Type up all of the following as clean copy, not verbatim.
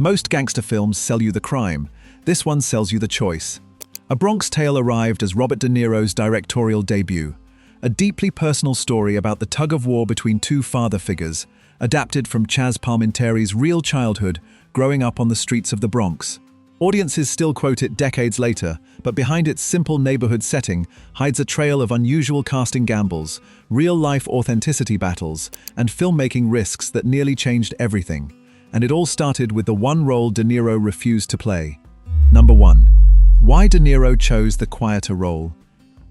Most gangster films sell you the crime. This one sells you the choice. A Bronx Tale arrived as Robert De Niro's directorial debut. A deeply personal story about the tug-of-war between two father figures, adapted from Chazz Palminteri's real childhood, growing up on the streets of the Bronx. Audiences still quote it decades later, but behind its simple neighborhood setting hides a trail of unusual casting gambles, real-life authenticity battles, and filmmaking risks that nearly changed everything. And it all started with the one role De Niro refused to play. Number 1. Why De Niro chose the quieter role?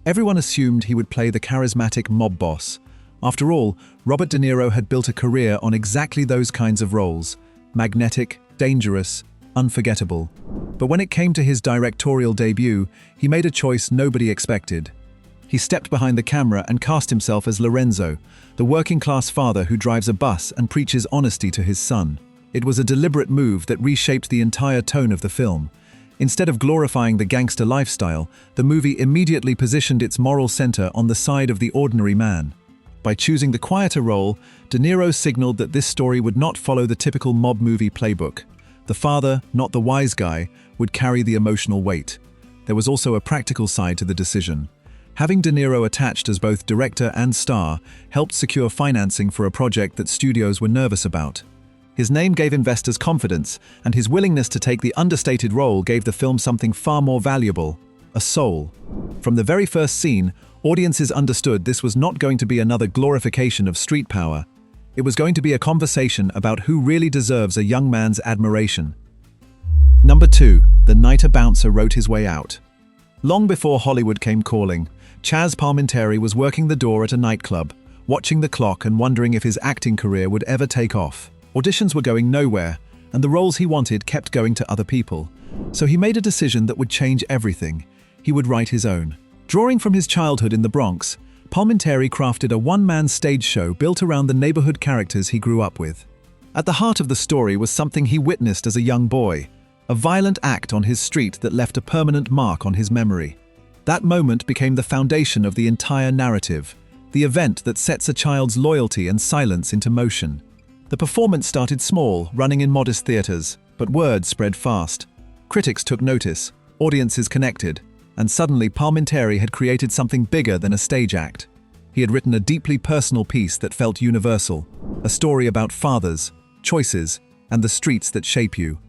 Everyone assumed he would play the charismatic mob boss. After all, Robert De Niro had built a career on exactly those kinds of roles: magnetic, dangerous, unforgettable. But when it came to his directorial debut, he made a choice nobody expected. He stepped behind the camera and cast himself as Lorenzo, the working-class father who drives a bus and preaches honesty to his son. It was a deliberate move that reshaped the entire tone of the film. Instead of glorifying the gangster lifestyle, the movie immediately positioned its moral center on the side of the ordinary man. By choosing the quieter role, De Niro signaled that this story would not follow the typical mob movie playbook. The father, not the wise guy, would carry the emotional weight. There was also a practical side to the decision. Having De Niro attached as both director and star helped secure financing for a project that studios were nervous about. His name gave investors confidence, and his willingness to take the understated role gave the film something far more valuable: a soul. From the very first scene, audiences understood this was not going to be another glorification of street power. It was going to be a conversation about who really deserves a young man's admiration. Number 2. The night a bouncer wrote his way out. Long before Hollywood came calling, Chazz Palminteri was working the door at a nightclub, watching the clock and wondering if his acting career would ever take off. Auditions were going nowhere, and the roles he wanted kept going to other people. So he made a decision that would change everything. He would write his own. Drawing from his childhood in the Bronx, Palminteri crafted a one-man stage show built around the neighborhood characters he grew up with. At the heart of the story was something he witnessed as a young boy, a violent act on his street that left a permanent mark on his memory. That moment became the foundation of the entire narrative, the event that sets a child's loyalty and silence into motion. The performance started small, running in modest theaters, but word spread fast. Critics took notice, audiences connected, and suddenly Palminteri had created something bigger than a stage act. He had written a deeply personal piece that felt universal, a story about fathers, choices, and the streets that shape you.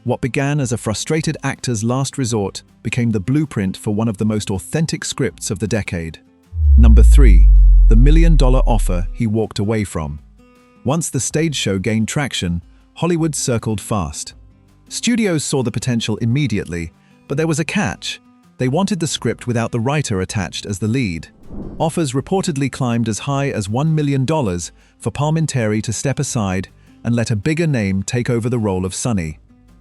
What began as a frustrated actor's last resort became the blueprint for one of the most authentic scripts of the decade. Number 3. The $1 million offer he walked away from. Once the stage show gained traction, Hollywood circled fast. Studios saw the potential immediately, but there was a catch. They wanted the script without the writer attached as the lead. Offers reportedly climbed as high as $1 million for Palminteri to step aside and let a bigger name take over the role of Sonny.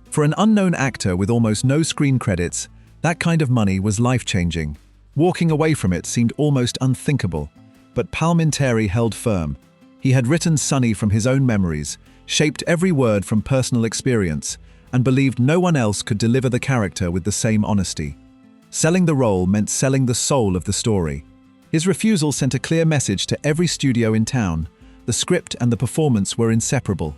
For an unknown actor with almost no screen credits, that kind of money was life-changing. Walking away from it seemed almost unthinkable. But Palminteri held firm. He had written Sonny from his own memories, shaped every word from personal experience, and believed no one else could deliver the character with the same honesty. Selling the role meant selling the soul of the story. His refusal sent a clear message to every studio in town. The script and the performance were inseparable.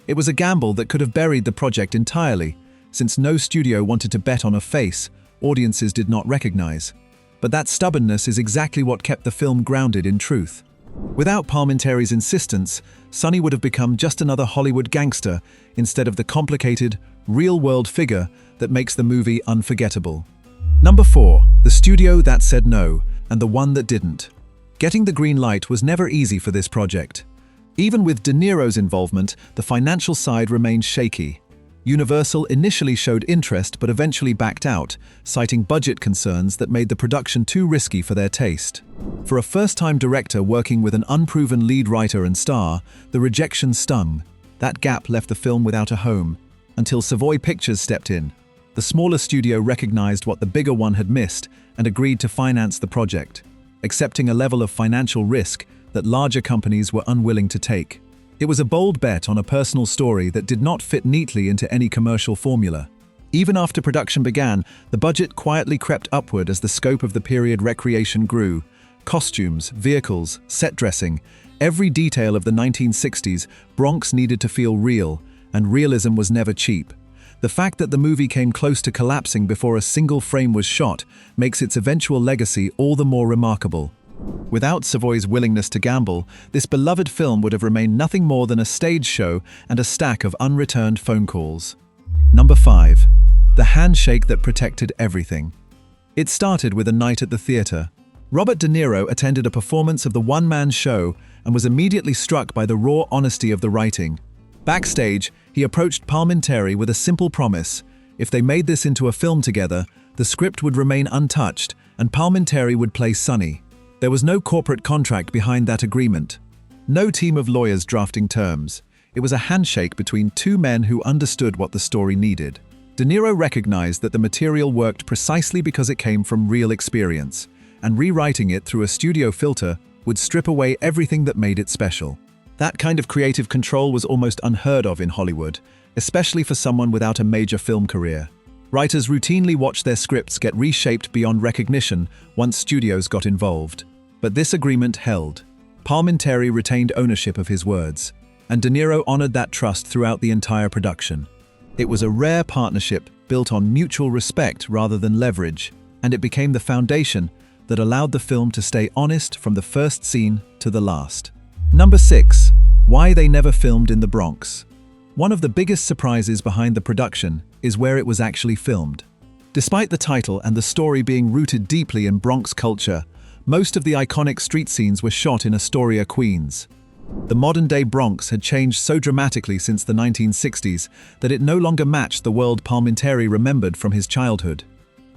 It was a gamble that could have buried the project entirely, since no studio wanted to bet on a face audiences did not recognize. But that stubbornness is exactly what kept the film grounded in truth. Without Palminteri's insistence, Sonny would have become just another Hollywood gangster instead of the complicated, real-world figure that makes the movie unforgettable. Number 4. The studio that said no, and the one that didn't. Getting the green light was never easy for this project. Even with De Niro's involvement, the financial side remained shaky. Universal initially showed interest but eventually backed out, citing budget concerns that made the production too risky for their taste. For a first-time director working with an unproven lead writer and star, the rejection stung. That gap left the film without a home, until Savoy Pictures stepped in. The smaller studio recognized what the bigger one had missed and agreed to finance the project, accepting a level of financial risk that larger companies were unwilling to take. It was a bold bet on a personal story that did not fit neatly into any commercial formula. Even after production began, the budget quietly crept upward as the scope of the period recreation grew. Costumes, vehicles, set dressing, every detail of the 1960s, Bronx needed to feel real, and realism was never cheap. The fact that the movie came close to collapsing before a single frame was shot makes its eventual legacy all the more remarkable. Without Savoy's willingness to gamble, this beloved film would have remained nothing more than a stage show and a stack of unreturned phone calls. Number 5. The handshake that protected everything. It started with a night at the theater. Robert De Niro attended a performance of the one-man show and was immediately struck by the raw honesty of the writing. Backstage, he approached Palminteri with a simple promise: if they made this into a film together, the script would remain untouched and Palminteri would play Sonny. There was no corporate contract behind that agreement. No team of lawyers drafting terms. It was a handshake between two men who understood what the story needed. De Niro recognized that the material worked precisely because it came from real experience, and rewriting it through a studio filter would strip away everything that made it special. That kind of creative control was almost unheard of in Hollywood, especially for someone without a major film career. Writers routinely watched their scripts get reshaped beyond recognition once studios got involved. But this agreement held. Palminteri retained ownership of his words, and De Niro honored that trust throughout the entire production. It was a rare partnership built on mutual respect rather than leverage, and it became the foundation that allowed the film to stay honest from the first scene to the last. Number 6. Why they never filmed in the Bronx. One of the biggest surprises behind the production is where it was actually filmed. Despite the title and the story being rooted deeply in Bronx culture, most of the iconic street scenes were shot in Astoria, Queens. The modern-day Bronx had changed so dramatically since the 1960s that it no longer matched the world Palminteri remembered from his childhood.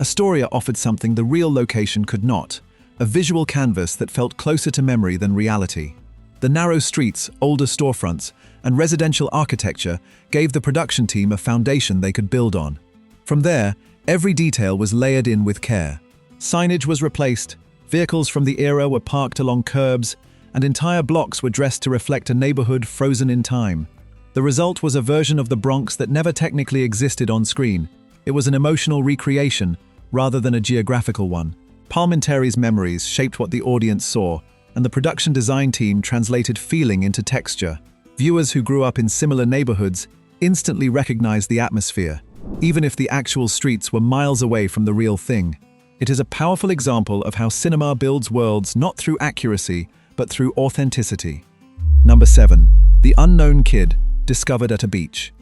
Astoria offered something the real location could not: a visual canvas that felt closer to memory than reality. The narrow streets, older storefronts, and residential architecture gave the production team a foundation they could build on. From there, every detail was layered in with care. Signage was replaced, vehicles from the era were parked along curbs, and entire blocks were dressed to reflect a neighborhood frozen in time. The result was a version of the Bronx that never technically existed on screen. It was an emotional recreation, rather than a geographical one. Palminteri's memories shaped what the audience saw, and the production design team translated feeling into texture. Viewers who grew up in similar neighborhoods instantly recognized the atmosphere, even if the actual streets were miles away from the real thing. It is a powerful example of how cinema builds worlds not through accuracy, but through authenticity. Number 7. The unknown kid, discovered at a beach.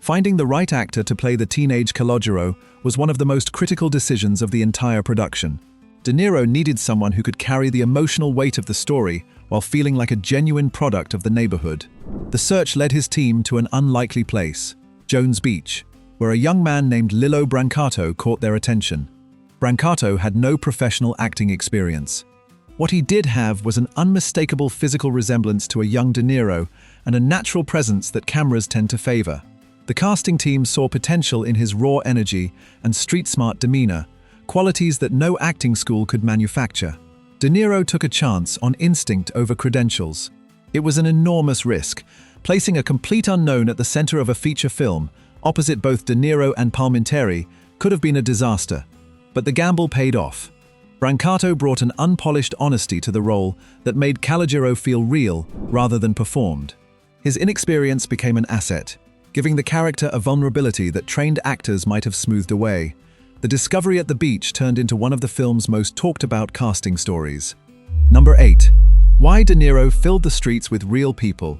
Finding the right actor to play the teenage Calogero was one of the most critical decisions of the entire production. De Niro needed someone who could carry the emotional weight of the story while feeling like a genuine product of the neighborhood. The search led his team to an unlikely place, Jones Beach, where a young man named Lillo Brancato caught their attention. Brancato had no professional acting experience. What he did have was an unmistakable physical resemblance to a young De Niro and a natural presence that cameras tend to favor. The casting team saw potential in his raw energy and street-smart demeanor, qualities that no acting school could manufacture. De Niro took a chance on instinct over credentials. It was an enormous risk, placing a complete unknown at the center of a feature film, opposite both De Niro and Palminteri, could have been a disaster. But the gamble paid off. Brancato brought an unpolished honesty to the role that made Calogero feel real rather than performed. His inexperience became an asset, giving the character a vulnerability that trained actors might have smoothed away. The discovery at the beach turned into one of the film's most talked-about casting stories. Number 8. Why De Niro filled the streets with real people.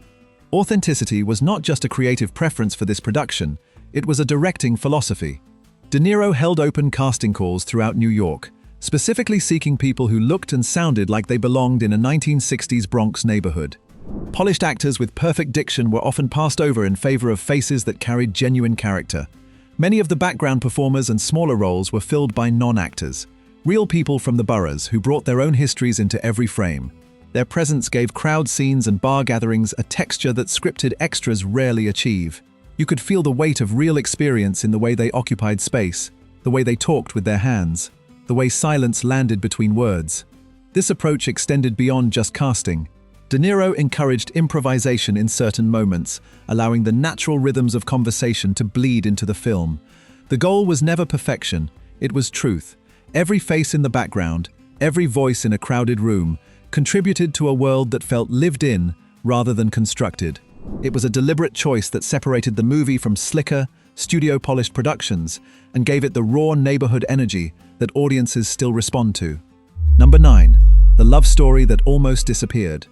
Authenticity was not just a creative preference for this production, it was a directing philosophy. De Niro held open casting calls throughout New York, specifically seeking people who looked and sounded like they belonged in a 1960s Bronx neighborhood. Polished actors with perfect diction were often passed over in favor of faces that carried genuine character. Many of the background performers and smaller roles were filled by non-actors, real people from the boroughs who brought their own histories into every frame. Their presence gave crowd scenes and bar gatherings a texture that scripted extras rarely achieve. You could feel the weight of real experience in the way they occupied space, the way they talked with their hands, the way silence landed between words. This approach extended beyond just casting. De Niro encouraged improvisation in certain moments, allowing the natural rhythms of conversation to bleed into the film. The goal was never perfection, it was truth. Every face in the background, every voice in a crowded room, contributed to a world that felt lived in rather than constructed. It was a deliberate choice that separated the movie from slicker, studio-polished productions, and gave it the raw neighborhood energy that audiences still respond to. Number 9. The love story that almost disappeared.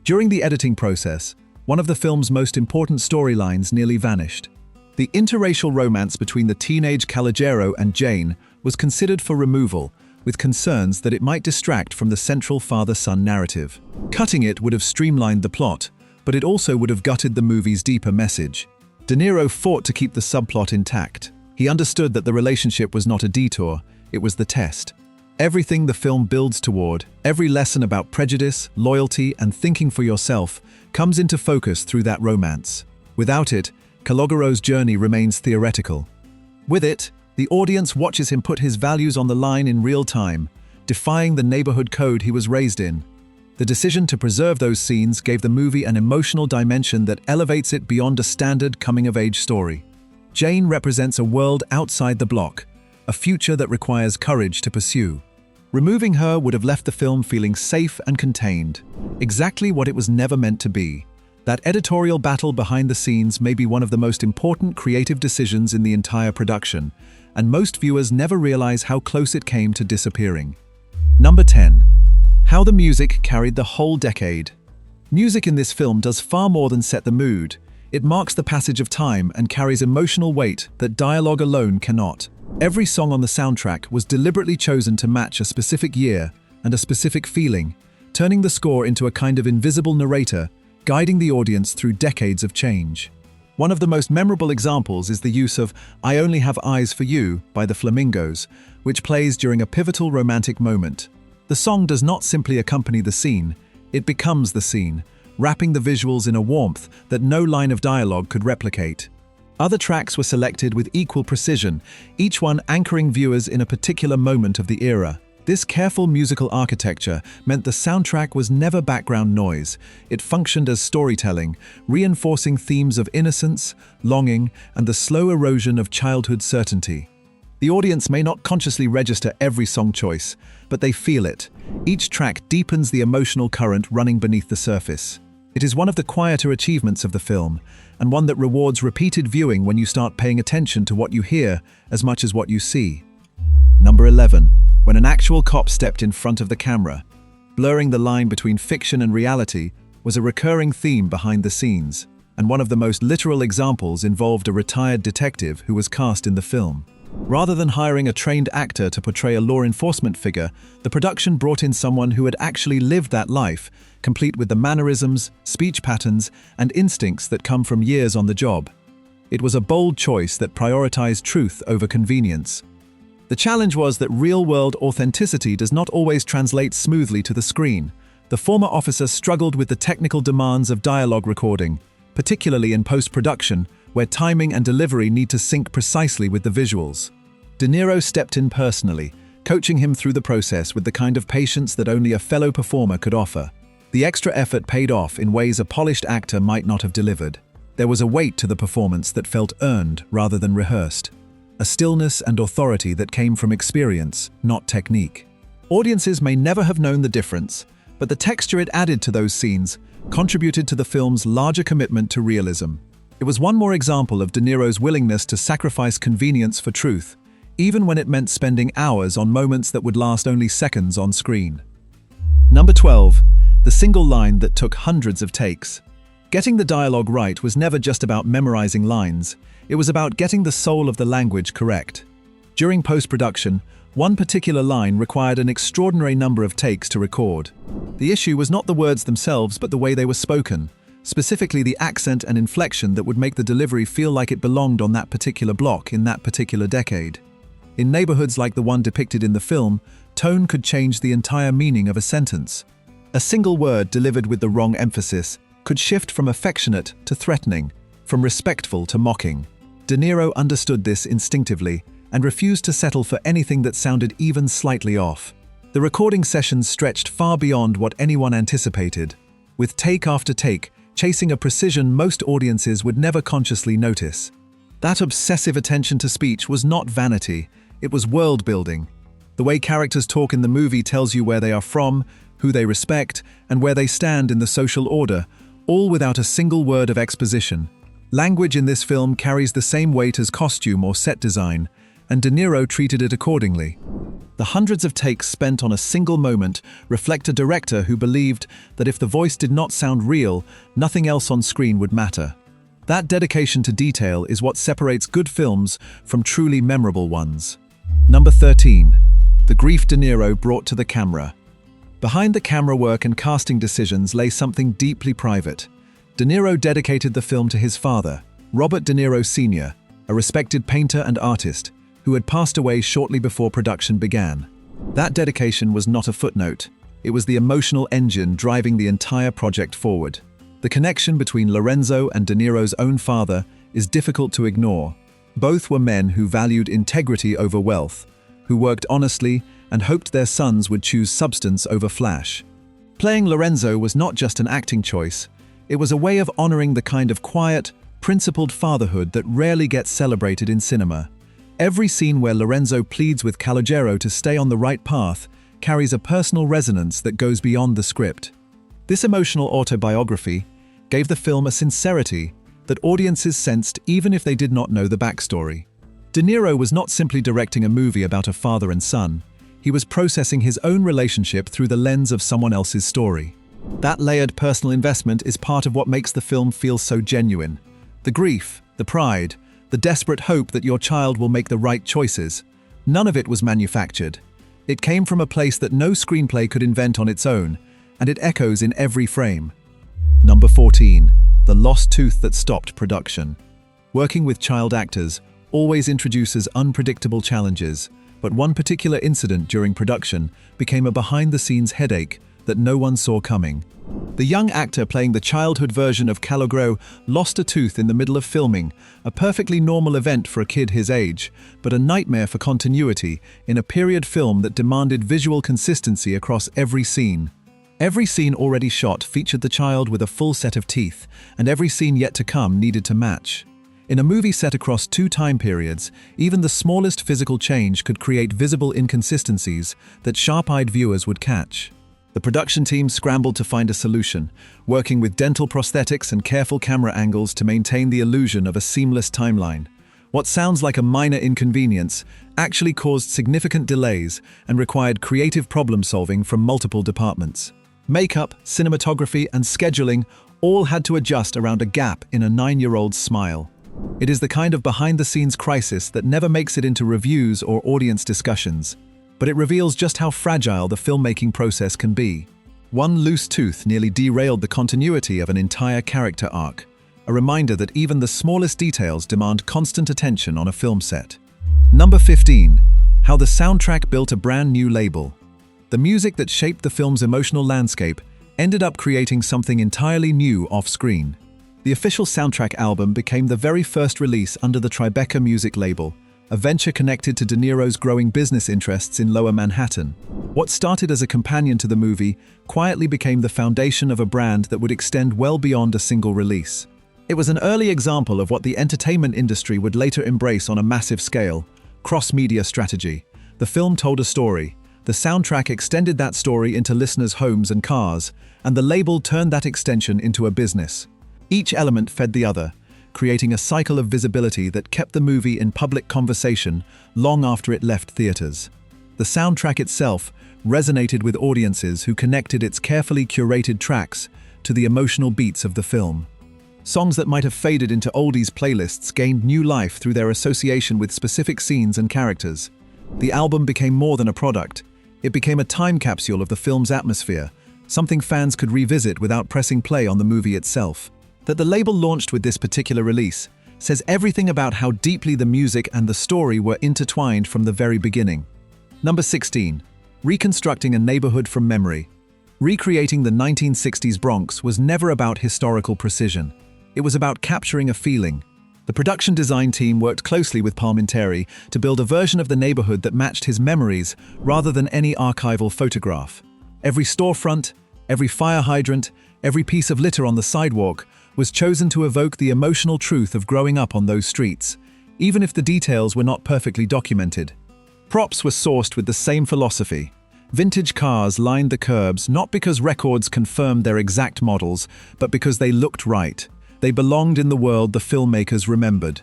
During the editing process, one of the film's most important storylines nearly vanished. The interracial romance between the teenage Calogero and Jane was considered for removal, with concerns that it might distract from the central father-son narrative. Cutting it would have streamlined the plot, but it also would have gutted the movie's deeper message. De Niro fought to keep the subplot intact. He understood that the relationship was not a detour, it was the test. Everything the film builds toward, every lesson about prejudice, loyalty, and thinking for yourself, comes into focus through that romance. Without it, Calogero's journey remains theoretical. With it, the audience watches him put his values on the line in real time, defying the neighborhood code he was raised in. The decision to preserve those scenes gave the movie an emotional dimension that elevates it beyond a standard coming-of-age story. Jane represents a world outside the block, a future that requires courage to pursue. Removing her would have left the film feeling safe and contained, exactly what it was never meant to be. That editorial battle behind the scenes may be one of the most important creative decisions in the entire production, and most viewers never realize how close it came to disappearing. Number 10. How the music carried the whole decade. Music in this film does far more than set the mood. It marks the passage of time and carries emotional weight that dialogue alone cannot. Every song on the soundtrack was deliberately chosen to match a specific year and a specific feeling, turning the score into a kind of invisible narrator, guiding the audience through decades of change. One of the most memorable examples is the use of "I Only Have Eyes for You" by the Flamingos, which plays during a pivotal romantic moment. The song does not simply accompany the scene, it becomes the scene, wrapping the visuals in a warmth that no line of dialogue could replicate. Other tracks were selected with equal precision, each one anchoring viewers in a particular moment of the era. This careful musical architecture meant the soundtrack was never background noise. It functioned as storytelling, reinforcing themes of innocence, longing, and the slow erosion of childhood certainty. The audience may not consciously register every song choice, but they feel it. Each track deepens the emotional current running beneath the surface. It is one of the quieter achievements of the film, and one that rewards repeated viewing when you start paying attention to what you hear as much as what you see. Number 11. When an actual cop stepped in front of the camera. Blurring the line between fiction and reality was a recurring theme behind the scenes, and one of the most literal examples involved a retired detective who was cast in the film. Rather than hiring a trained actor to portray a law enforcement figure, the production brought in someone who had actually lived that life, complete with the mannerisms, speech patterns, and instincts that come from years on the job. It was a bold choice that prioritized truth over convenience. The challenge was that real-world authenticity does not always translate smoothly to the screen. The former officer struggled with the technical demands of dialogue recording, particularly in post-production, where timing and delivery need to sync precisely with the visuals. De Niro stepped in personally, coaching him through the process with the kind of patience that only a fellow performer could offer. The extra effort paid off in ways a polished actor might not have delivered. There was a weight to the performance that felt earned rather than rehearsed. A stillness and authority that came from experience, not technique. Audiences may never have known the difference, but the texture it added to those scenes contributed to the film's larger commitment to realism. It was one more example of De Niro's willingness to sacrifice convenience for truth, even when it meant spending hours on moments that would last only seconds on screen. Number 12. The single line that took hundreds of takes. Getting the dialogue right was never just about memorizing lines, it was about getting the soul of the language correct. During post-production, one particular line required an extraordinary number of takes to record. The issue was not the words themselves but the way they were spoken, specifically the accent and inflection that would make the delivery feel like it belonged on that particular block in that particular decade. In neighborhoods like the one depicted in the film, tone could change the entire meaning of a sentence. A single word delivered with the wrong emphasis could shift from affectionate to threatening, from respectful to mocking. De Niro understood this instinctively and refused to settle for anything that sounded even slightly off. The recording sessions stretched far beyond what anyone anticipated, with take after take chasing a precision most audiences would never consciously notice. That obsessive attention to speech was not vanity, it was world building. The way characters talk in the movie tells you where they are from, who they respect, and where they stand in the social order, all without a single word of exposition. Language in this film carries the same weight as costume or set design, and De Niro treated it accordingly. The hundreds of takes spent on a single moment reflect a director who believed that if the voice did not sound real, nothing else on screen would matter. That dedication to detail is what separates good films from truly memorable ones. Number 13. The grief De Niro brought to the camera. Behind the camera work and casting decisions lay something deeply private. De Niro dedicated the film to his father, Robert De Niro Sr., a respected painter and artist, who had passed away shortly before production began. That dedication was not a footnote. It was the emotional engine driving the entire project forward. The connection between Lorenzo and De Niro's own father is difficult to ignore. Both were men who valued integrity over wealth, who worked honestly and hoped their sons would choose substance over flash. Playing Lorenzo was not just an acting choice, it was a way of honoring the kind of quiet, principled fatherhood that rarely gets celebrated in cinema. Every scene where Lorenzo pleads with Calogero to stay on the right path carries a personal resonance that goes beyond the script. This emotional autobiography gave the film a sincerity that audiences sensed even if they did not know the backstory. De Niro was not simply directing a movie about a father and son, he was processing his own relationship through the lens of someone else's story. That layered personal investment is part of what makes the film feel so genuine. The grief, the pride, the desperate hope that your child will make the right choices. None of it was manufactured. It came from a place that no screenplay could invent on its own, and it echoes in every frame. Number 14. The lost tooth that stopped production. Working with child actors always introduces unpredictable challenges, but one particular incident during production became a behind-the-scenes headache that no one saw coming. The young actor playing the childhood version of Calogero lost a tooth in the middle of filming, a perfectly normal event for a kid his age, but a nightmare for continuity in a period film that demanded visual consistency across every scene. Every scene already shot featured the child with a full set of teeth, and every scene yet to come needed to match. In a movie set across 2 time periods, even the smallest physical change could create visible inconsistencies that sharp-eyed viewers would catch. The production team scrambled to find a solution, working with dental prosthetics and careful camera angles to maintain the illusion of a seamless timeline. What sounds like a minor inconvenience actually caused significant delays and required creative problem-solving from multiple departments. Makeup, cinematography, and scheduling all had to adjust around a gap in a 9-year-old's smile. It is the kind of behind-the-scenes crisis that never makes it into reviews or audience discussions, but it reveals just how fragile the filmmaking process can be. One loose tooth nearly derailed the continuity of an entire character arc, a reminder that even the smallest details demand constant attention on a film set. Number 15. How the soundtrack built a brand new label. The music that shaped the film's emotional landscape ended up creating something entirely new off-screen. The official soundtrack album became the very first release under the Tribeca music label, a venture connected to De Niro's growing business interests in Lower Manhattan. What started as a companion to the movie quietly became the foundation of a brand that would extend well beyond a single release. It was an early example of what the entertainment industry would later embrace on a massive scale: cross-media strategy. The film told a story. The soundtrack extended that story into listeners' homes and cars, and the label turned that extension into a business. Each element fed the other, creating a cycle of visibility that kept the movie in public conversation long after it left theaters. The soundtrack itself resonated with audiences who connected its carefully curated tracks to the emotional beats of the film. Songs that might have faded into oldies playlists gained new life through their association with specific scenes and characters. The album became more than a product. It became a time capsule of the film's atmosphere, something fans could revisit without pressing play on the movie itself. That the label launched with this particular release says everything about how deeply the music and the story were intertwined from the very beginning. Number 16. Reconstructing a neighborhood from memory. Recreating the 1960s Bronx was never about historical precision. It was about capturing a feeling. The production design team worked closely with Palminteri to build a version of the neighborhood that matched his memories rather than any archival photograph. Every storefront, every fire hydrant, every piece of litter on the sidewalk was chosen to evoke the emotional truth of growing up on those streets, even if the details were not perfectly documented. Props were sourced with the same philosophy. Vintage cars lined the curbs not because records confirmed their exact models, but because they looked right. They belonged in the world the filmmakers remembered.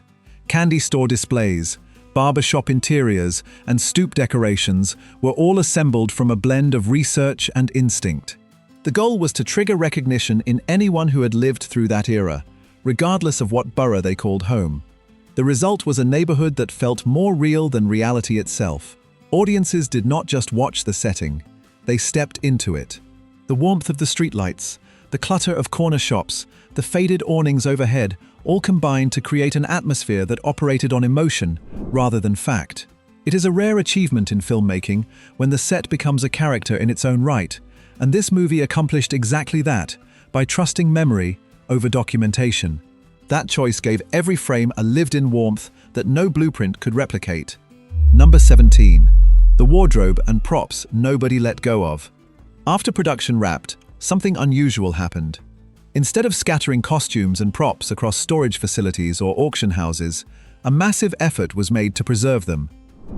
Candy store displays, barbershop interiors, and stoop decorations were all assembled from a blend of research and instinct. The goal was to trigger recognition in anyone who had lived through that era, regardless of what borough they called home. The result was a neighborhood that felt more real than reality itself. Audiences did not just watch the setting, they stepped into it. The warmth of the streetlights, the clutter of corner shops, the faded awnings overhead all combined to create an atmosphere that operated on emotion rather than fact. It is a rare achievement in filmmaking when the set becomes a character in its own right, and this movie accomplished exactly that by trusting memory over documentation. That choice gave every frame a lived-in warmth that no blueprint could replicate. Number 17. The wardrobe and props nobody let go of. After production wrapped, something unusual happened. Instead of scattering costumes and props across storage facilities or auction houses, a massive effort was made to preserve them.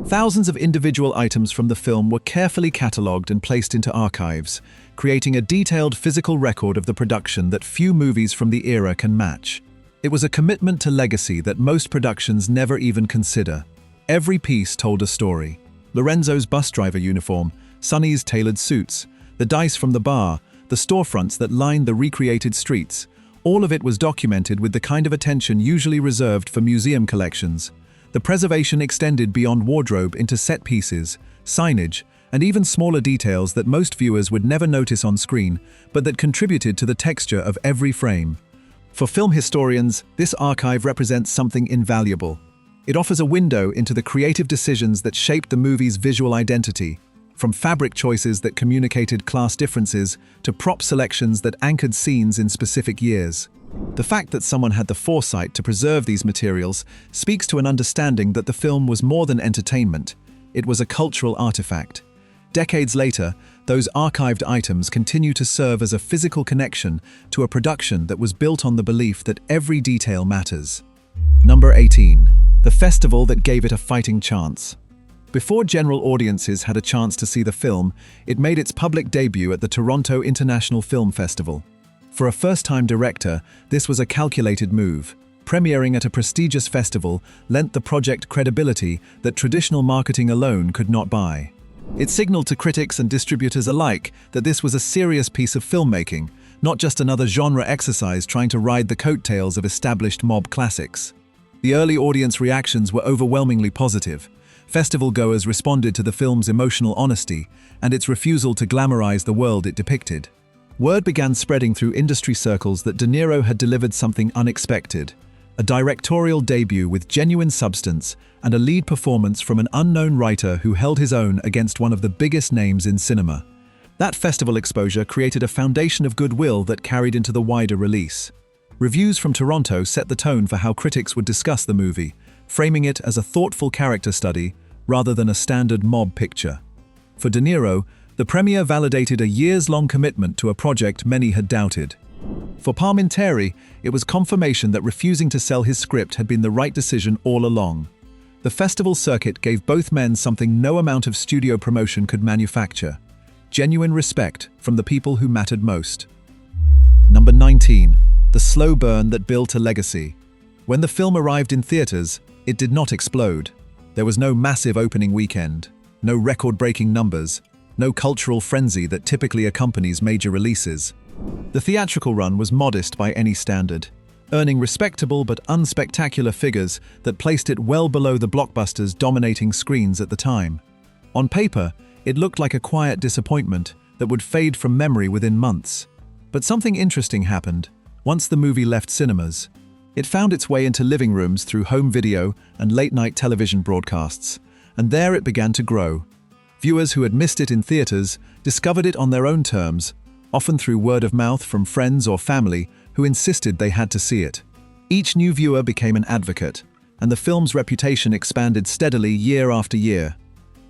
Thousands of individual items from the film were carefully catalogued and placed into archives, creating a detailed physical record of the production that few movies from the era can match. It was a commitment to legacy that most productions never even consider. Every piece told a story. Lorenzo's bus driver uniform, Sonny's tailored suits, the dice from the bar, the storefronts that lined the recreated streets. All of it was documented with the kind of attention usually reserved for museum collections. The preservation extended beyond wardrobe into set pieces, signage, and even smaller details that most viewers would never notice on screen, but that contributed to the texture of every frame. For film historians, this archive represents something invaluable. It offers a window into the creative decisions that shaped the movie's visual identity, from fabric choices that communicated class differences to prop selections that anchored scenes in specific years. The fact that someone had the foresight to preserve these materials speaks to an understanding that the film was more than entertainment. It was a cultural artifact. Decades later, those archived items continue to serve as a physical connection to a production that was built on the belief that every detail matters. Number 18. The festival that gave it a fighting chance. Before general audiences had a chance to see the film, it made its public debut at the Toronto International Film Festival. For a first-time director, this was a calculated move. Premiering at a prestigious festival lent the project credibility that traditional marketing alone could not buy. It signaled to critics and distributors alike that this was a serious piece of filmmaking, not just another genre exercise trying to ride the coattails of established mob classics. The early audience reactions were overwhelmingly positive. Festival-goers responded to the film's emotional honesty and its refusal to glamorize the world it depicted. Word began spreading through industry circles that De Niro had delivered something unexpected, a directorial debut with genuine substance and a lead performance from an unknown writer who held his own against one of the biggest names in cinema. That festival exposure created a foundation of goodwill that carried into the wider release. Reviews from Toronto set the tone for how critics would discuss the movie, framing it as a thoughtful character study rather than a standard mob picture. For De Niro, the premiere validated a years-long commitment to a project many had doubted. For Palminteri, it was confirmation that refusing to sell his script had been the right decision all along. The festival circuit gave both men something no amount of studio promotion could manufacture: genuine respect from the people who mattered most. Number 19. The slow burn that built a legacy. When the film arrived in theaters, it did not explode. There was no massive opening weekend, no record-breaking numbers, no cultural frenzy that typically accompanies major releases. The theatrical run was modest by any standard, earning respectable but unspectacular figures that placed it well below the blockbusters dominating screens at the time. On paper, it looked like a quiet disappointment that would fade from memory within months. But something interesting happened once the movie left cinemas. It found its way into living rooms through home video and late-night television broadcasts, and there it began to grow. Viewers who had missed it in theaters discovered it on their own terms, often through word of mouth from friends or family who insisted they had to see it. Each new viewer became an advocate, and the film's reputation expanded steadily year after year.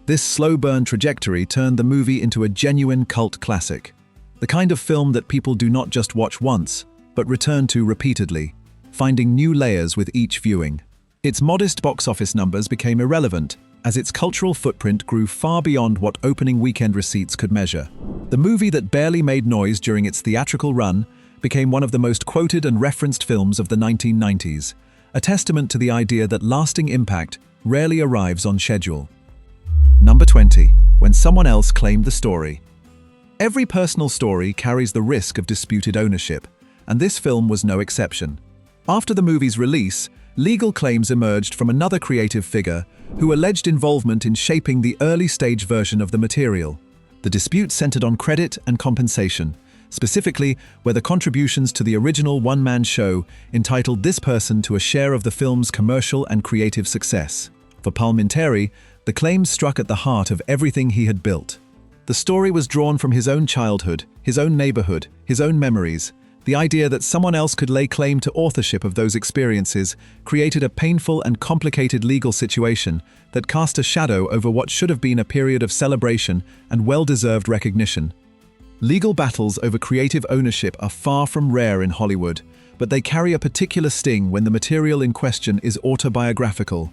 This slow burn trajectory turned the movie into a genuine cult classic, the kind of film that people do not just watch once, but return to repeatedly, finding new layers with each viewing. Its modest box office numbers became irrelevant, as its cultural footprint grew far beyond what opening weekend receipts could measure. The movie that barely made noise during its theatrical run became one of the most quoted and referenced films of the 1990s, a testament to the idea that lasting impact rarely arrives on schedule. Number 20. When someone else claimed the story. Every personal story carries the risk of disputed ownership, and this film was no exception. After the movie's release, legal claims emerged from another creative figure who alleged involvement in shaping the early-stage version of the material. The dispute centered on credit and compensation, specifically whether contributions to the original one-man show entitled this person to a share of the film's commercial and creative success. For Palminteri, the claims struck at the heart of everything he had built. The story was drawn from his own childhood, his own neighborhood, his own memories. The idea that someone else could lay claim to authorship of those experiences created a painful and complicated legal situation that cast a shadow over what should have been a period of celebration and well-deserved recognition. Legal battles over creative ownership are far from rare in Hollywood, but they carry a particular sting when the material in question is autobiographical.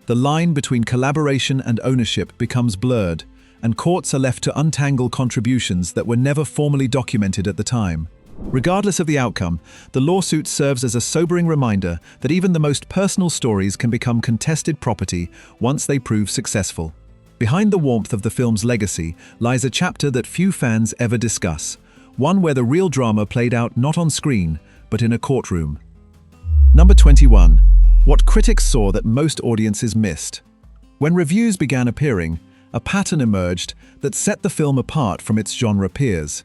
The line between collaboration and ownership becomes blurred, and courts are left to untangle contributions that were never formally documented at the time. Regardless of the outcome, the lawsuit serves as a sobering reminder that even the most personal stories can become contested property once they prove successful. Behind the warmth of the film's legacy lies a chapter that few fans ever discuss, one where the real drama played out not on screen, but in a courtroom. Number 21. What critics saw that most audiences missed. When reviews began appearing, a pattern emerged that set the film apart from its genre peers.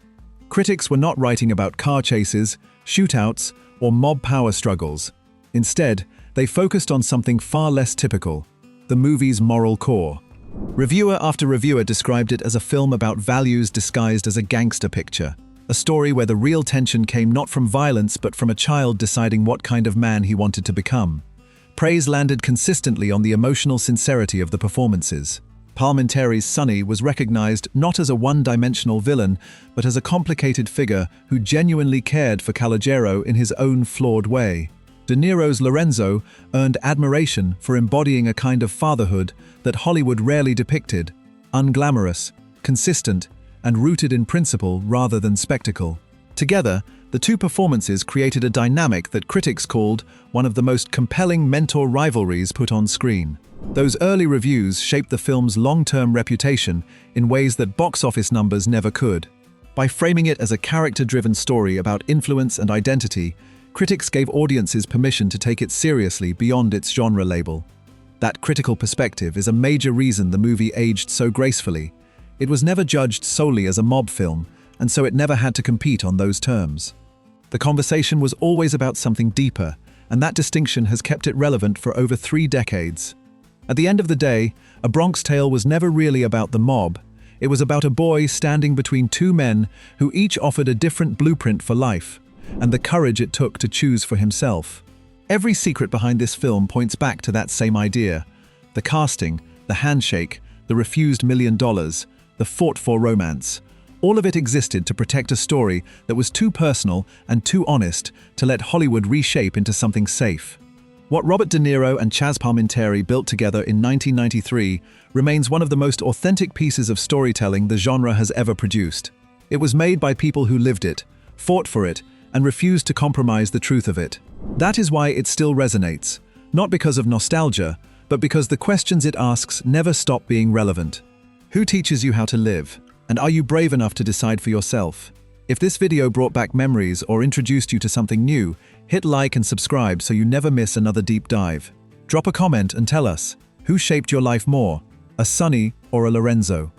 Critics were not writing about car chases, shootouts, or mob power struggles. Instead, they focused on something far less typical: the movie's moral core. Reviewer after reviewer described it as a film about values disguised as a gangster picture, a story where the real tension came not from violence but from a child deciding what kind of man he wanted to become. Praise landed consistently on the emotional sincerity of the performances. Palminteri's Sonny was recognized not as a one-dimensional villain, but as a complicated figure who genuinely cared for Calogero in his own flawed way. De Niro's Lorenzo earned admiration for embodying a kind of fatherhood that Hollywood rarely depicted: unglamorous, consistent, and rooted in principle rather than spectacle. Together, the two performances created a dynamic that critics called one of the most compelling mentor rivalries put on screen. Those early reviews shaped the film's long-term reputation in ways that box office numbers never could. By framing it as a character-driven story about influence and identity, critics gave audiences permission to take it seriously beyond its genre label. That critical perspective is a major reason the movie aged so gracefully. It was never judged solely as a mob film, and so it never had to compete on those terms. The conversation was always about something deeper, and that distinction has kept it relevant for over 3 decades. At the end of the day, A Bronx Tale was never really about the mob. It was about a boy standing between two men who each offered a different blueprint for life, and the courage it took to choose for himself. Every secret behind this film points back to that same idea: the casting, the handshake, the refused $1 million, the fought-for romance. All of it existed to protect a story that was too personal and too honest to let Hollywood reshape into something safe. What Robert De Niro and Chazz Palminteri built together in 1993 remains one of the most authentic pieces of storytelling the genre has ever produced. It was made by people who lived it, fought for it, and refused to compromise the truth of it. That is why it still resonates, not because of nostalgia, but because the questions it asks never stop being relevant. Who teaches you how to live? And are you brave enough to decide for yourself? If this video brought back memories or introduced you to something new, hit like and subscribe so you never miss another deep dive. Drop a comment and tell us, who shaped your life more, a Sonny or a Lorenzo?